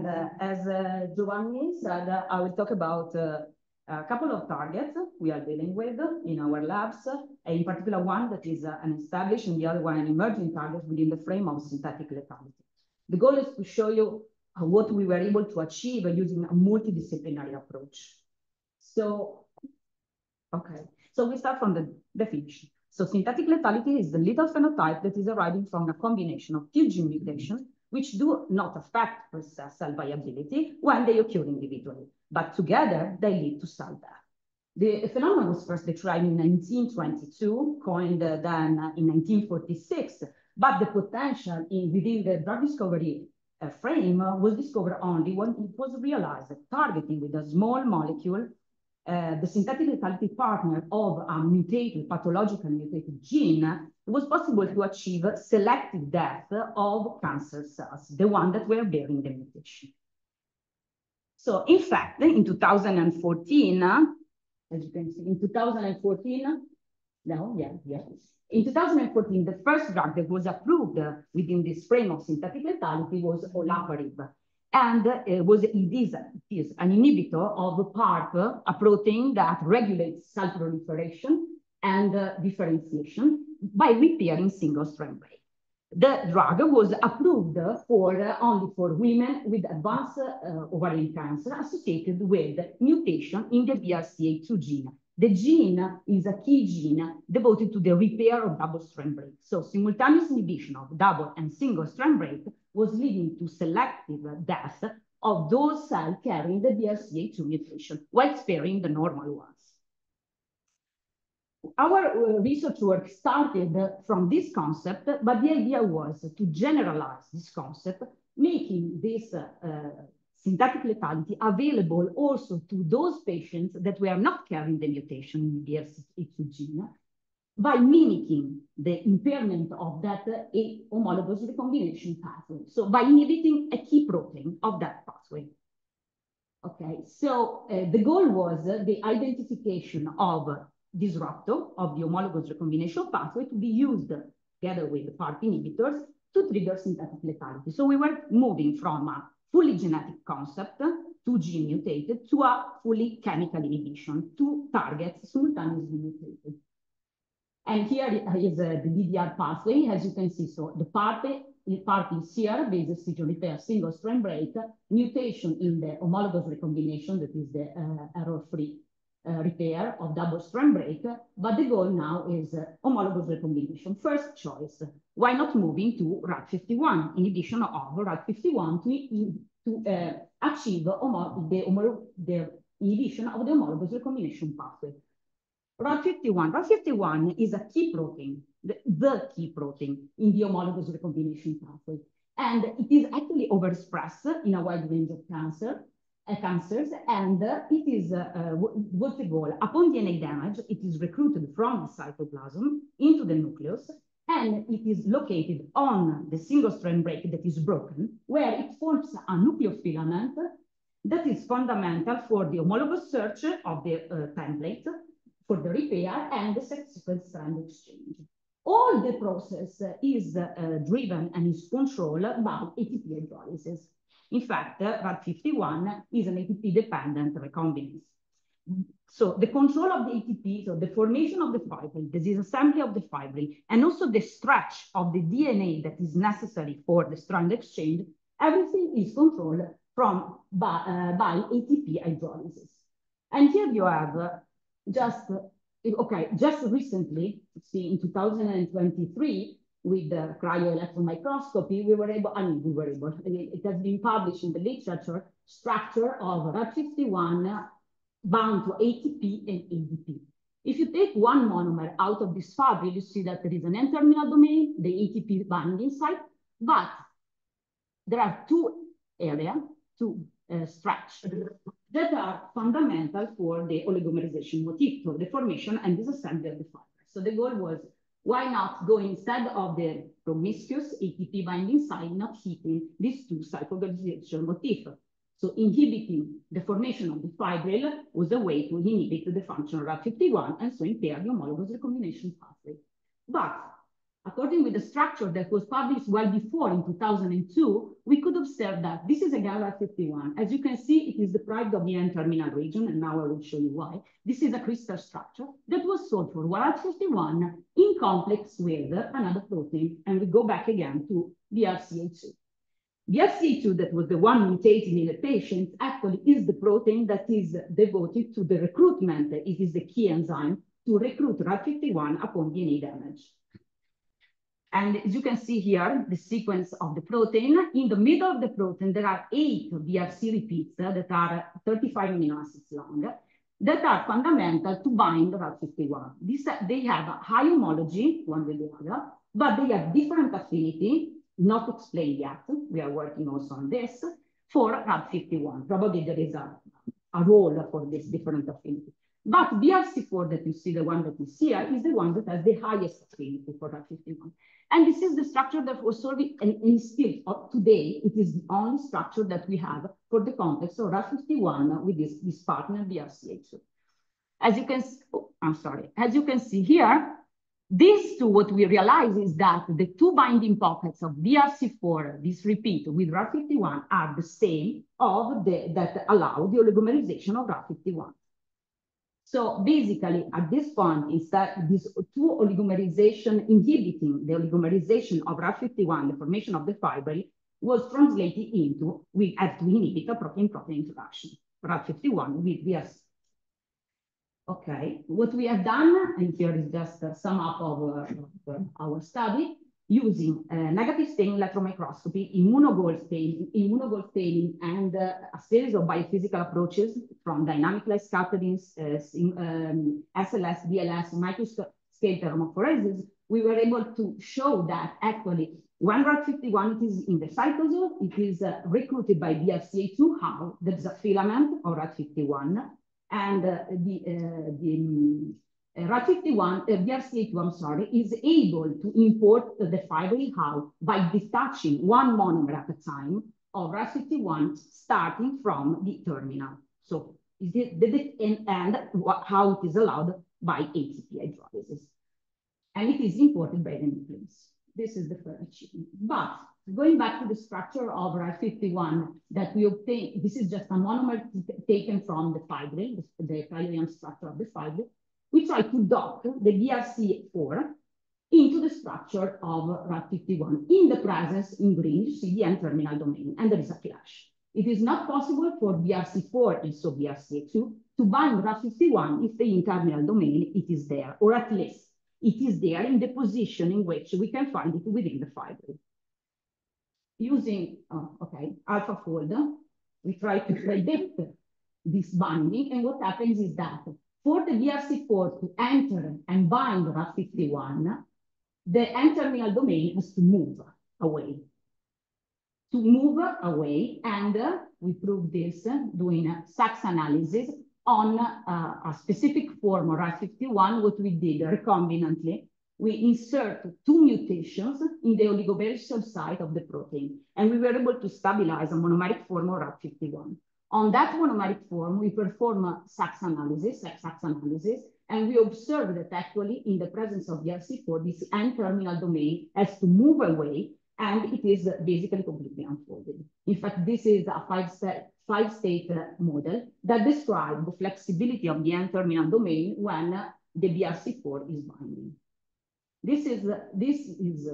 And as Giovanni said, I will talk about a couple of targets we are dealing with in our labs, in particular one that is an established and the other one an emerging target within the frame of synthetic lethality. The goal is to show you what we were able to achieve using a multidisciplinary approach. So, okay, so we start from the definition. So synthetic lethality is the lethal phenotype that is arising from a combination of two gene mutations which do not affect cell viability when they occur individually, but together they lead to cell death. The phenomenon was first described in 1922, coined then in 1946, but the potential within the drug discovery frame was discovered only when it was realized that targeting with a small molecule the synthetic lethality partner of a mutated, pathologically mutated gene, it was possible to achieve selective death of cancer cells, the one that were bearing the mutation. So in fact, in 2014, as you can see, in 2014, in 2014, the first drug that was approved within this frame of synthetic lethality was olaparib. And it is an inhibitor of PARP, a protein that regulates cell proliferation and differentiation by repairing single-strand break. The drug was approved only for women with advanced ovarian cancer associated with mutation in the BRCA2 gene. The gene is a key gene devoted to the repair of double-strand break. So simultaneous inhibition of double and single-strand break was leading to selective death of those cells carrying the BRCA2 mutation while sparing the normal ones. Our research work started from this concept, but the idea was to generalize this concept, making this synthetic lethality available also to those patients that were not carrying the mutation in the BRCA2 gene, by mimicking the impairment of that homologous recombination pathway. So by inhibiting a key protein of that pathway. Okay, so the goal was the identification of Girotto of the homologous recombination pathway to be used together with the PARP inhibitors to trigger synthetic lethality. So we were moving from a fully genetic concept, two gene mutated, to a fully chemical inhibition, two targets simultaneously mutated. And here is the DDR pathway, as you can see. So the PARP is here, basic stage repair, single-strand break, mutation in the homologous recombination, that is the error-free repair of double-strand break. But the goal now is homologous recombination. First choice, why not moving to RAD51, inhibition of RAD51 to achieve the inhibition of the homologous recombination pathway. RAD51 is a key protein, the key protein in the homologous recombination pathway. And it is actually overexpressed in a wide range of cancers, and it is, what's the goal? Upon DNA damage, it is recruited from the cytoplasm into the nucleus, and it is located on the single-strand break that is broken, where it forms a nucleofilament that is fundamental for the homologous search of the template, for the repair and the subsequent strand exchange. All the process is driven and is controlled by ATP hydrolysis. In fact, RAD51 is an ATP-dependent recombinase. So the control of the ATP, so the formation of the fibril, the disassembly of the fibril, and also the stretch of the DNA that is necessary for the strand exchange, everything is controlled by ATP hydrolysis. And here you have just recently, see, in 2023, with the cryo-electron microscopy, it has been published in the literature, structure of RAD51 bound to ATP and ADP. If you take one monomer out of this fibril, you see that there is an N-terminal domain, the ATP binding site, but there are two areas, stretch that are fundamental for the oligomerization motif, for the formation and disassembly of the fiber. So the goal was, why not go instead of the promiscuous ATP binding site, not hitting these two cycloglycation motifs? So inhibiting the formation of the fibril was a way to inhibit the function of RAD51 and so impair the homologous recombination pathway. But according with the structure that was published well before in 2002, we could observe that this is a Rad51. As you can see, it is deprived of the N-terminal region, and now I will show you why. This is a crystal structure that was sold for Rad51 in complex with another protein, and we go back again to BRCA2. BRCA2, that was the one mutated in the patient, actually is the protein that is devoted to the recruitment. It is the key enzyme to recruit Rad51 upon DNA damage. And as you can see here, the sequence of the protein. In the middle of the protein, there are 8 BRC repeats that are 35 amino acids long that are fundamental to bind Rad51. They have a high homology, one with the other, but they have different affinity, not explained yet. We are working also on this for Rad51. Probably there is a role for this different affinity. But BRC4 that you see, the one that is here, is the one that has the highest affinity for Rad51. And this is the structure that was solved, and still today, it is the only structure that we have for the context of Rad51 with this partner BRCA2. As you can, as you can see here, these two, what we realize is that the two binding pockets of BRC4, this repeat with Rad51, are the same that allow the oligomerization of Rad51. So basically, at this point, instead, these two oligomerization inhibiting the oligomerization of Rad51, the formation of the fibril, was translated into we have to inhibit a protein-protein interaction, Rad51 with BRC. Okay, what we have done, and here is just a sum up of our study, using negative staining electron microscopy, immunogold staining, and a series of biophysical approaches from dynamic light scattering, SLS, DLS, microscale thermophoresis, we were able to show that actually when Rad51 is in the cytosol, it is recruited by BRCA2. How? There is a filament of Rad51, and Rad51, BRCA2, I'm sorry, is able to import the fibril. How? By detaching one monomer at a time of Rad51 starting from the terminal. So, and how it is allowed by ATP hydrolysis. And it is imported by the nucleus. This is the first achievement. But going back to the structure of Rad51 that we obtained, this is just a monomer taken from the fibril, the Karolinska structure of the fibril. We try to dock the BRCA4 into the structure of Rad51 in the presence in green, you see the N-terminal domain, and there is a clash. It is not possible for BRC4 and so BRCA2 to bind Rad51 if the N-terminal domain it is there, or at least it is there in the position in which we can find it within the fibril. Using AlphaFold, we try to predict this binding, and what happens is that for the BRC4 to enter and bind Rad51, the N-terminal domain has to move away. And we prove this doing a Sachs analysis on a specific form of Rad51. What we did recombinantly, we insert 2 mutations in the oligomerization site of the protein, and we were able to stabilize a monomeric form of Rad51. On that monomeric form, we perform a Sachs analysis, and we observe that actually in the presence of BRC4, this N-terminal domain has to move away, and it is basically completely unfolded. In fact, this is a five-state model that describes the flexibility of the N-terminal domain when the BRC4 is binding. This is,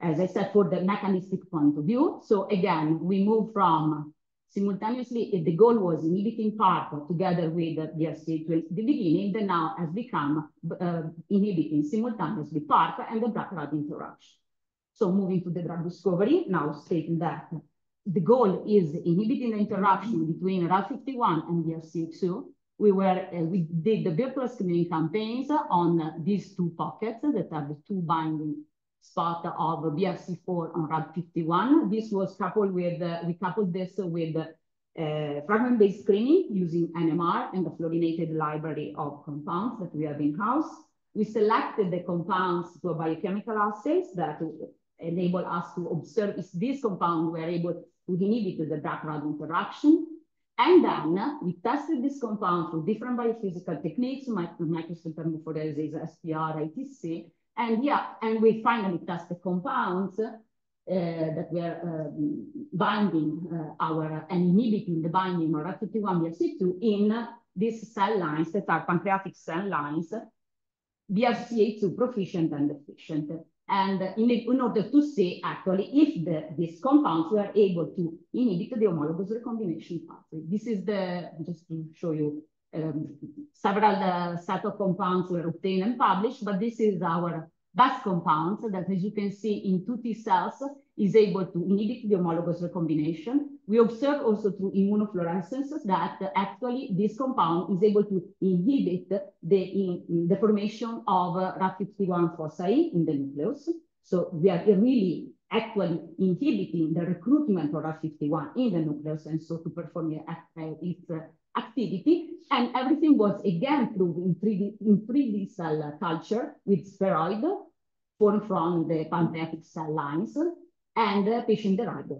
as I said, for the mechanistic point of view. So again, we move from simultaneously, the goal was inhibiting PARP together with the BRCA2 at the beginning, then now has become inhibiting simultaneously PARP and the drug-drug interaction. So moving to the drug discovery, now stating that the goal is inhibiting the interaction between Rad51 and BRCA2. We did the virtual screening campaigns on these 2 pockets that are the 2 binding spot of BRC4 on Rad51. This was coupled with, we coupled this with fragment-based screening using NMR and the fluorinated library of compounds that we have in-house. We selected the compounds to biochemical assays that enable us to observe if this compound were able to inhibit the drug-drug interaction. And then we tested this compound through different biophysical techniques, microscopic thermophoresis, SPR, ITC, And yeah, and we finally test the compounds that were binding and inhibiting the binding of RAF51-BRCA2 in these cell lines that are pancreatic cell lines, BRCA2 proficient and deficient. And in order to see actually if these compounds were able to inhibit the homologous recombination pathway. This is just to show you, several set of compounds were obtained and published, but this is our best compounds that, as you can see, in 2 T cells is able to inhibit the homologous recombination. We observe also through immunofluorescence that actually this compound is able to inhibit the formation of RAF51 foci in the nucleus. So we are really actually inhibiting the recruitment of RAF51 in the nucleus, and so to perform its activity. And everything was again proved in 3D cell culture with spheroid formed from the pancreatic cell lines and patient-derived.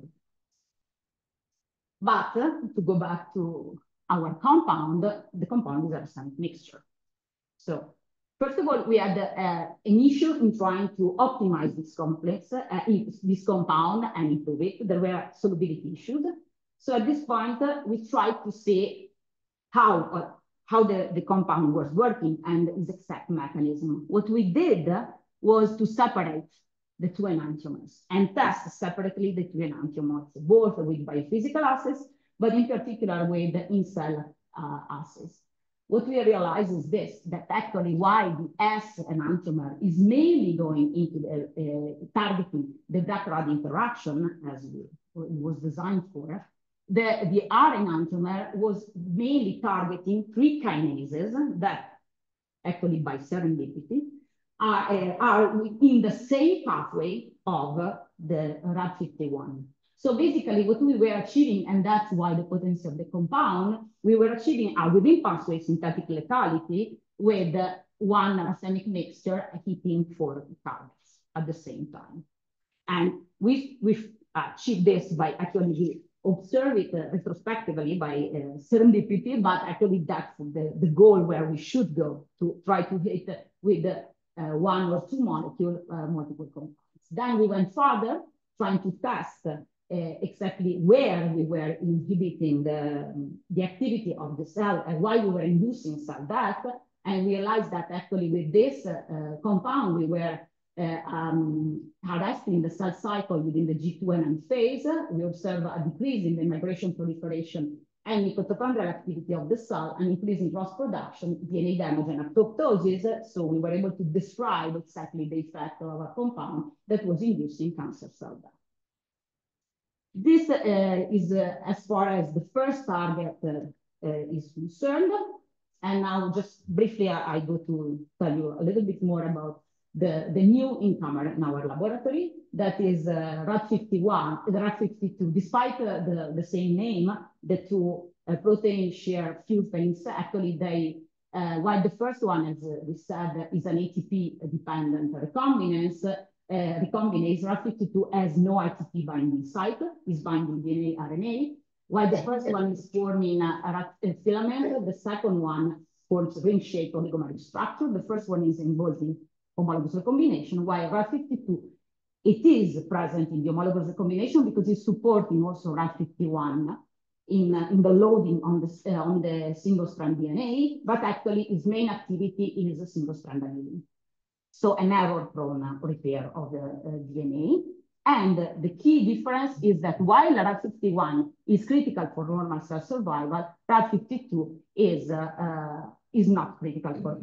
But to go back to our compound, the compound is a arsenic mixture. So first of all, we had an issue in trying to optimize this complex, this compound, and improve it. There were solubility issues. So at this point, we tried to see how the compound was working and its exact mechanism. What we did was to separate the 2 enantiomers and test separately the 2 enantiomers, both with biophysical assays, but in particular with in-cell assays. What we realized is this, that actually why the S enantiomer is mainly going into the targeting the drug-drug interaction as it was designed for, the R enantiomer was mainly targeting 3 kinases that actually by serendipity are within the same pathway of the RAF51. So basically what we were achieving, and that's why the potency of the compound, we were achieving a within pathway synthetic lethality with 1 arsenic mixture hitting 4 targets at the same time. And we achieved this by actually observe it retrospectively by serendipity, but actually that's the goal where we should go to try to hit with 1 or 2 molecule multiple compounds. Then we went further, trying to test exactly where we were inhibiting the activity of the cell and why we were inducing cell death, and realized that actually with this compound we were arresting the cell cycle within the G2NM phase. We observe a decrease in the migration, proliferation, and mitochondrial activity of the cell, and increase in cross production, DNA damage, and apoptosis. So we were able to describe exactly the effect of a compound that was inducing cancer cell death. This is as far as the first target is concerned. And now just briefly, I go to tell you a little bit more about the new newcomer in our laboratory, that is RAF51, the RAF52. Despite the same name, the 2 proteins share few things. Actually, they, while the first one, as we said, is an ATP-dependent recombinase, RAF52 has no ATP binding site, is binding DNA, RNA, while the first one is forming a filament, the second one forms ring-shaped oligomeric structure. The first one is involved in homologous recombination, while RAF52, it is present in the homologous recombination because it's supporting also RAF51 in the loading on the single-strand DNA, but actually its main activity is a single-strand annealing. So an error-prone repair of the DNA. And the key difference is that while RAF51 is critical for normal cell survival, RAF52 is not critical for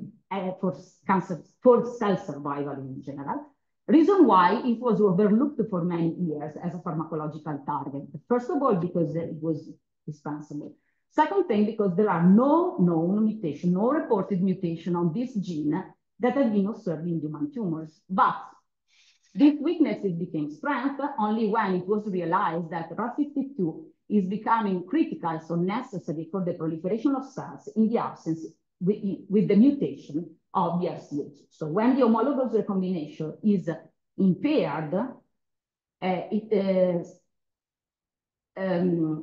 cancer, for cell survival in general. Reason why it was overlooked for many years as a pharmacological target. First of all, because it was dispensable. Second thing, because there are no known mutation, no reported mutation on this gene that have been observed in human tumors. But these weaknesses became strength only when it was realized that RAF52 is becoming critical, so necessary for the proliferation of cells in the absence with the mutation of BRCA2. So when the homologous recombination is impaired,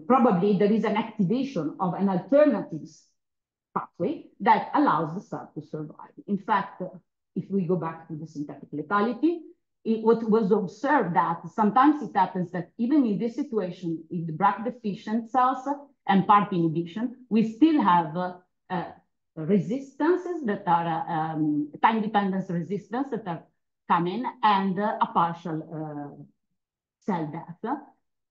probably there is an activation of an alternative pathway that allows the cell to survive. In fact, if we go back to the synthetic lethality, what was observed that sometimes it happens that even in this situation, in the BRCA deficient cells and PARP inhibition, we still have resistances that are time dependence resistance that are coming and a partial cell death.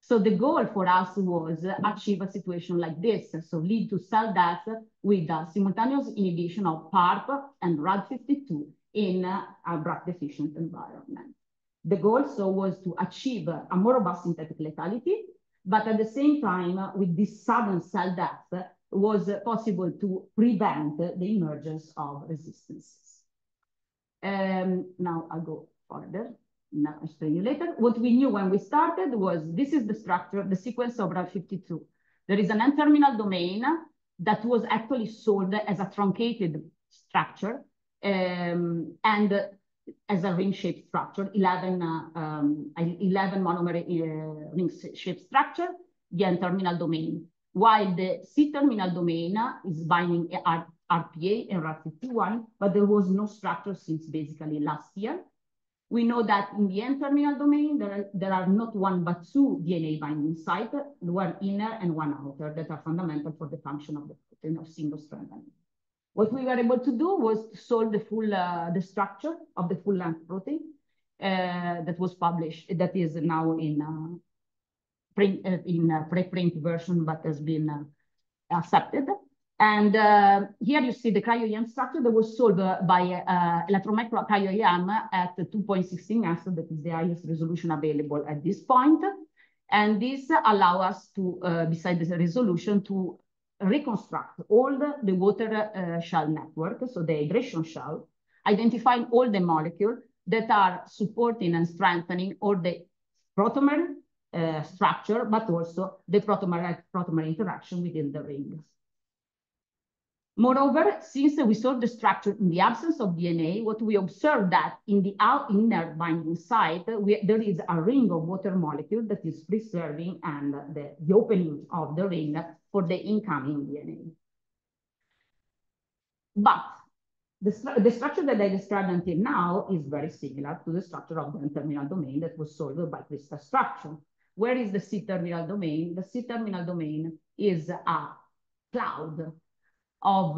So the goal for us was achieve a situation like this, so lead to cell death with a simultaneous inhibition of PARP and RAD52 in a BRCA deficient environment. The goal so was to achieve a more robust synthetic lethality, but at the same time, with this sudden cell death, was possible to prevent the emergence of resistances. Now I'll go further. Now I'll explain you later. What we knew when we started was this is the structure, the sequence of RAD52. There is an N-terminal domain that was actually solved as a truncated structure and as a ring-shaped structure, 11 monomer ring-shaped structure, the N-terminal domain, while the C-terminal domain is binding RPA and RAD51, but there was no structure since basically last year. We know that in the N-terminal domain, there are not one but two DNA binding sites, one inner and one outer, that are fundamental for the function of the protein of single-strand RNA. What we were able to do was to solve the full the structure of the full-length protein that was published, that is now in preprint version, but has been accepted. And here you see the cryo-EM structure that was solved by electron-micro cryo-EM at 2.16 angstrom, that is the highest resolution available at this point. And this allows us to, besides the resolution, to reconstruct all the water shell network, so the hydration shell, identifying all the molecules that are supporting and strengthening all the protomer structure, but also the protomer interaction within the ring. Moreover, since we solved the structure in the absence of DNA, what we observed that in the inner binding site, there is a ring of water molecule that is preserving and the opening of the ring for the incoming DNA. But the structure that I described until now is very similar to the structure of the N-terminal domain that was solved by crystal structure. Where is the C-terminal domain? The C-terminal domain is a cloud of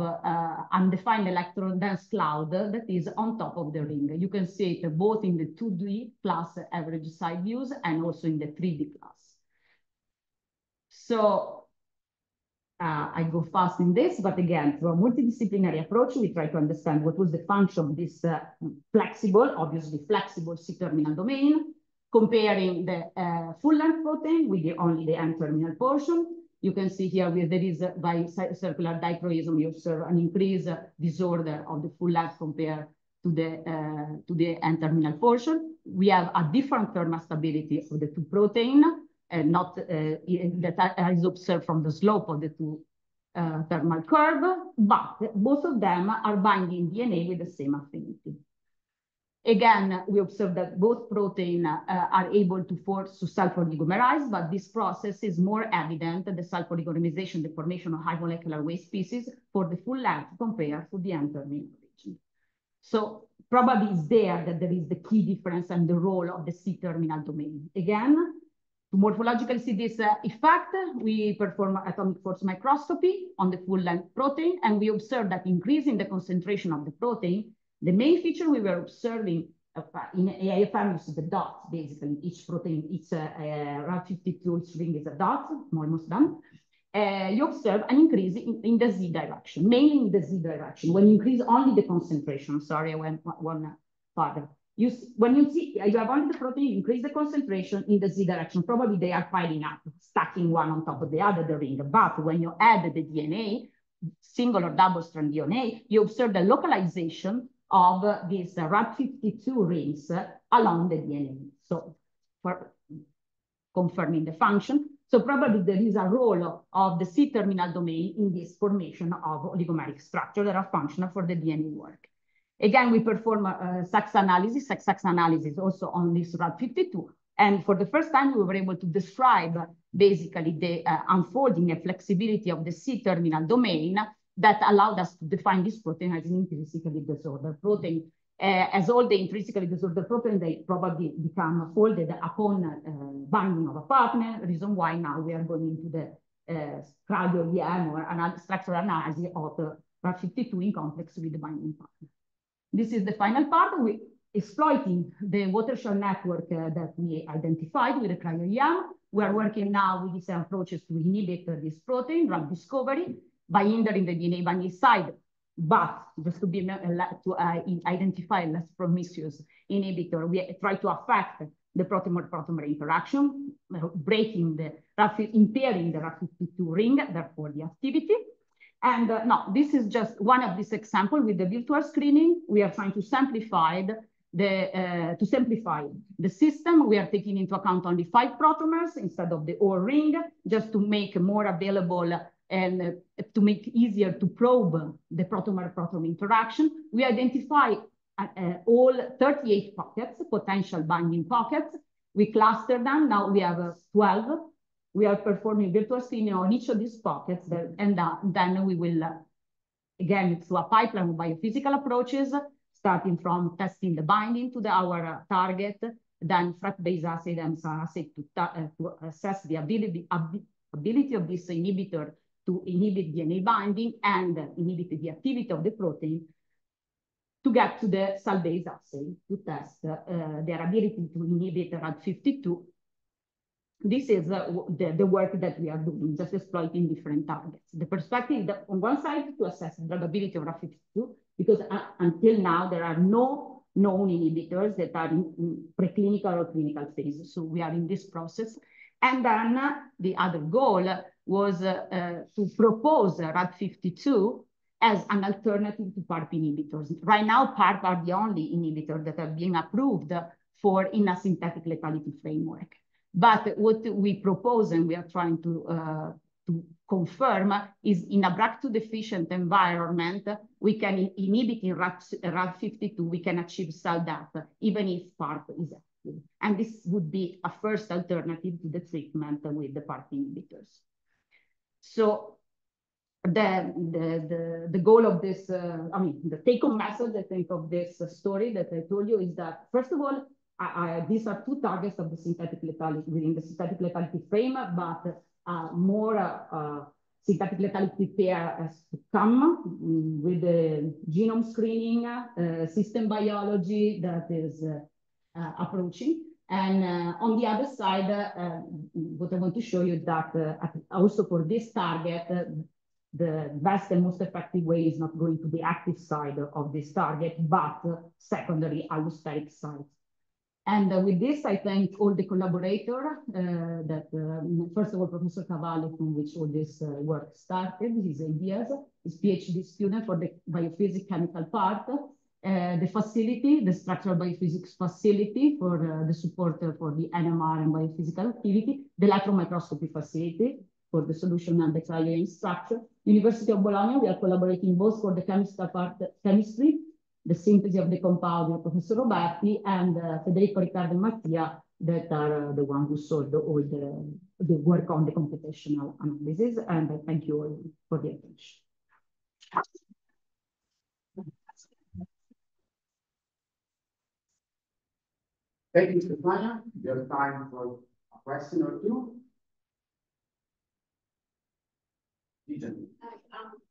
undefined electron dense cloud that is on top of the ring. You can see it both in the 2D plus average side views and also in the 3D plus. So I go fast in this, but again, through a multidisciplinary approach, we try to understand what was the function of this flexible, obviously flexible C-terminal domain, comparing the full-length protein with only the N-terminal portion. You can see here where there is by circular dichroism, you observe an increased disorder of the full length compared to the N-terminal portion. We have a different thermal stability of the two proteins, and not that is observed from the slope of the two thermal curve, but both of them are binding DNA with the same affinity. Again, we observe that both proteins are able to force to self-oligomerize, but this process is more evident, the self-oligomerization, the formation of high molecular weight species for the full length compared to the N-terminal region. So probably it's there that there is the key difference and the role of the C-terminal domain. Again, to morphologically see this effect, we perform atomic force microscopy on the full-length protein, and we observe that increasing the concentration of the protein, the main feature we were observing in AIFM is the dots, basically. Each protein, each RAD52, each ring is a dot, almost done. You observe an increase in the Z direction, mainly in the Z direction. When you increase only the concentration, sorry, I went one further. When you see, you have only the protein, you increase the concentration in the Z direction. Probably they are piling up, stacking one on top of the other, the ring. But when you add the DNA, single or double strand DNA, you observe the localization of these RAD52 rings along the DNA. So for confirming the function. So probably there is a role of the C-terminal domain in this formation of oligomeric structure that are functional for the DNA work. Again, we perform sex analysis also on this RAD52. And for the first time, we were able to describe basically the unfolding and flexibility of the C-terminal domain that allowed us to define this protein as an intrinsically disordered protein. as all the intrinsically disordered proteins, they probably become folded upon binding of a partner. Reason why now we are going into the cryo-EM or another structural analysis of the RAD52 in complex with the binding partner. This is the final part. We exploiting the watershed network that we identified with the cryo-EM. We are working now with these approaches to inhibit this protein, drug discovery, by hindering the DNA binding site, but just to be identify less promiscuous inhibitor, we try to affect the protein-protein interaction, breaking the impairing the RAD52 ring, therefore the activity. And no, this is just one of these examples with the virtual screening. We are trying to simplify the system. We are taking into account only 5 protomers instead of the whole ring, just to make more available and to make easier to probe the protomer-proton interaction. We identify all 38 pockets, potential binding pockets. We cluster them. Now we have 12. We are performing virtual screening on each of these pockets, and then we will, again, through a pipeline of biophysical approaches, starting from testing the binding to our target, then FRET-based assay and assay to assess the ability of this inhibitor to inhibit DNA binding and inhibit the activity of the protein, to get to the cell-based assay to test their ability to inhibit RAD52. This is the work that we are doing, just exploiting different targets. The perspective is that on one side to assess the drugability of RAD52, because until now there are no known inhibitors that are in preclinical or clinical phase. So we are in this process. And then the other goal was to propose RAD52 as an alternative to PARP inhibitors. Right now, PARP are the only inhibitors that are being approved for in a synthetic lethality framework. But what we propose and we are trying to confirm is in a BRCA2 deficient environment, we can inhibit in RAD52, we can achieve cell death, even if PARP is active. And this would be a first alternative to the treatment with the PARP inhibitors. So the goal of this, the take-home message, I think, of this story that I told you is that, first of all, these are 2 targets of the synthetic lethality within the synthetic lethality frame, but more synthetic lethality pair has to come with the genome screening, system biology that is approaching. And on the other side, what I want to show you is that also for this target, the best and most effective way is not going to the active side of this target, but secondary allosteric sites. And with this, I thank all the collaborators first of all, Professor Cavalli, from which all this work started, his ideas, his PhD student for the biophysics chemical part, the facility, the structural biophysics facility for the support for the NMR and biophysical activity, the electron microscopy facility for the solution and the cryo structure. University of Bologna, we are collaborating both for the chemical part, chemistry, the synthesis of the compound with Professor Roberti, and Federico, Riccardo, and Mattia, that are the one who solved all the work on the computational analysis. And thank you all for the attention. Thank you, Stefania. We have time for a question or two. Ijen.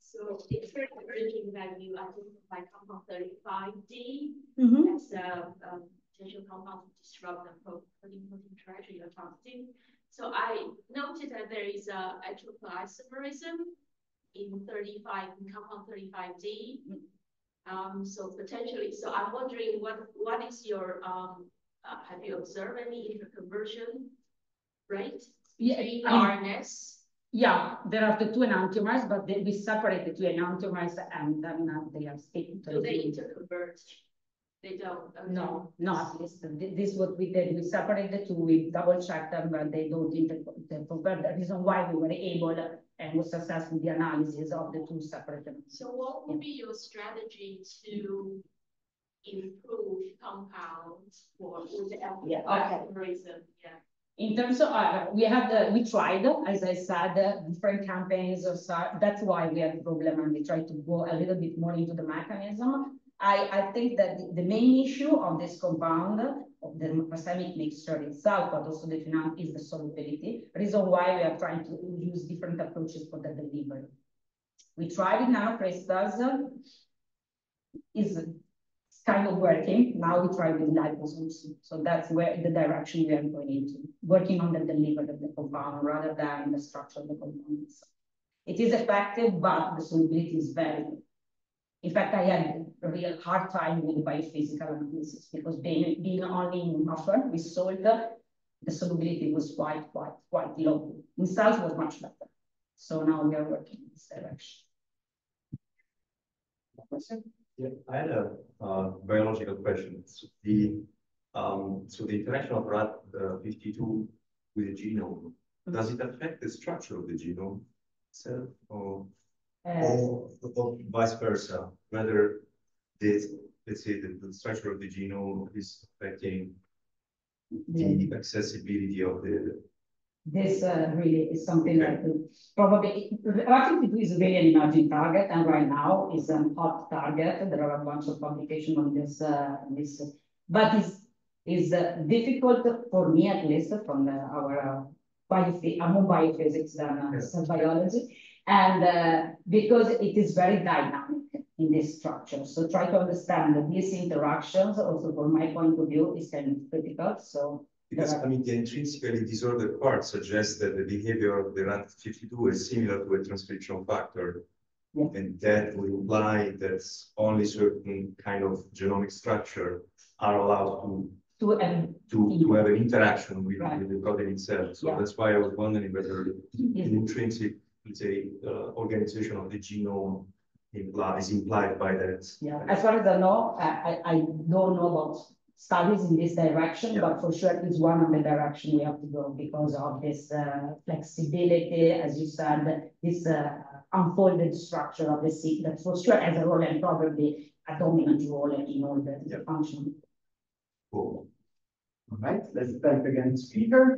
So it's very encouraging that you identify compound 35D as a potential compound to disrupt the protein-protein interaction you're targeting. So I noted that there is actual isomerism in compound 35D. So potentially, so I'm wondering what is your have you observed any interconversion rate between RNS? Yeah, there are the 2 enantiomers, but then we separate the 2 enantiomers and then they are speaking to. Do they interconvert? They don't? Okay. No, at least this is what we did. We separate the 2, we double check them, but they don't interconvert. The reason why we were able and was successful the analysis of the 2 separate. So what would be your strategy to improve compounds for the algorithm? Yeah. In terms of, we tried, as I said, different campaigns. That's why we had a problem, and we tried to go a little bit more into the mechanism. I think that the main issue of this compound, of the racemic mixture itself, but also the phenol, is the solubility. Reason why we are trying to use different approaches for the delivery. We tried with nanocrystals, is kind of working. Now we try with liposomes. So that's where the direction we are going into, working on the delivery of the compound rather than the structure of the compound itself. It is effective, but the solubility is very good. In fact, I had a real hard time with biophysical analysis because being only in buffer, we solved the solubility was quite low. In cells was much better. So now we are working in this direction. Yeah, I had a biological question. So the interaction of RAD52 with the genome, does it affect the structure of the genome itself, or vice versa? Whether this, let's say, the structure of the genome is affecting the accessibility of the. This really is something that probably RAD52 is really an emerging target, and right now is a hot target. There are a bunch of publications on this, but is difficult for me, at least from our biophysics than cell biology, and because it is very dynamic in this structure. So try to understand that these interactions, also from my point of view, is kind of critical. So. Because I mean, the intrinsically disordered part suggests that the behavior of the RAD52 is similar to a transcription factor. Yeah. And that would imply that only certain kind of genomic structure are allowed to have an interaction with, with the protein itself. So that's why I was wondering whether the intrinsic, let's say, organization of the genome is implied by that. Yeah, as far as I know, I don't know about studies in this direction, but for sure it's one of the direction we have to go because of this flexibility, as you said, this unfolded structure of the seed that for sure has a role and probably a dominant role in all the function. Cool. All right, let's thank again the speaker.